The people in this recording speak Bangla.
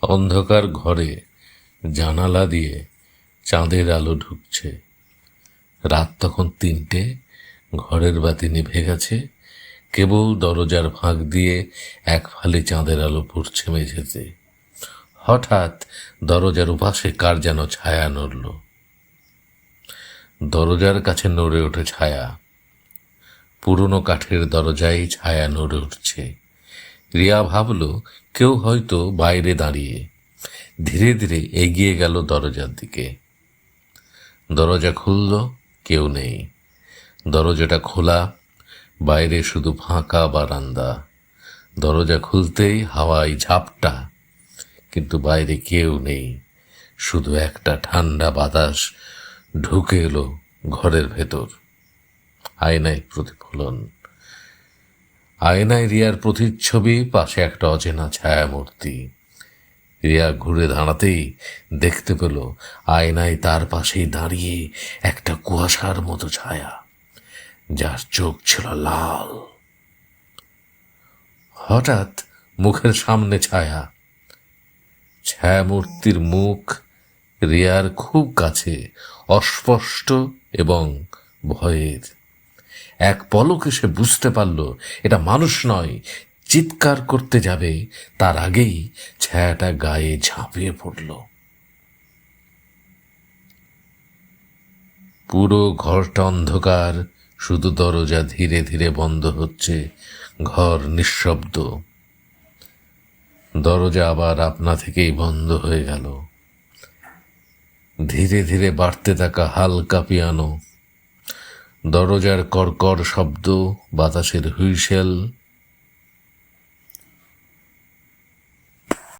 অন্ধকার ঘরে জানালা দিয়ে চাঁদের আলো ঢুকছে। রাত তখন 3টে, ঘরের বাতি নিভে গেছে, কেবল দরজার ফাঁক দিয়ে এক ফালি চাঁদের আলো পড়ছে মেঝেতে। হঠাৎ দরজার উপাসে কার যেন ছায়া নড়ল। দরজার কাছে নড়ে ওঠে ছায়া। পুরনো কাঠের দরজায় ছায়া নড়ে উঠছে। রিয়া ভাবল কেউ হয়তো বাইরে দাঁড়িয়ে। ধীরে ধীরে এগিয়ে গেল দরজার দিকে। দরজা খুলল, কেউ নেই। দরজাটা খোলা, বাইরে শুধু ফাঁকা বারান্দা। দরজা খুলতেই হাওয়ায় ঝাপটা, কিন্তু বাইরে কেউ নেই। শুধু একটা ঠান্ডা বাতাস ঢুকে এলো ঘরের ভেতর। আয়নায় প্রতিফলন। আয়নায় রিয়ার প্রতিচ্ছবি, পাশে একটা অচেনা ছায়ামূর্তি। রিয়া ঘুরে দাঁড়াতেই দেখতে পেল আয়নায় তার পাশেই দাঁড়িয়ে একটা কুয়াশার মতো ছায়া, যার চোখ ছিল লাল। হঠাৎ মুখের সামনে ছায়া। ছায়ামূর্তির মুখ রিয়ার খুব কাছে, অস্পষ্ট এবং ভয়ের। এক পলকে সে বুঝতে পারল এটা মানুষ নয়। চিৎকার করতে যাবে, তার আগেই ছায়াটা গায়ে ঝাঁপিয়ে পড়ল। পুরো ঘরটা অন্ধকার, শুধু দরজা ধীরে ধীরে বন্ধ হচ্ছে। ঘর নিঃশব্দ। দরজা আবার আপনা থেকেই বন্ধ হয়ে গেল। ধীরে ধীরে বাড়তে থাকা হালকা পিয়ানো, দরজার কড়কড় শব্দ, বাতাসের হুইসেল,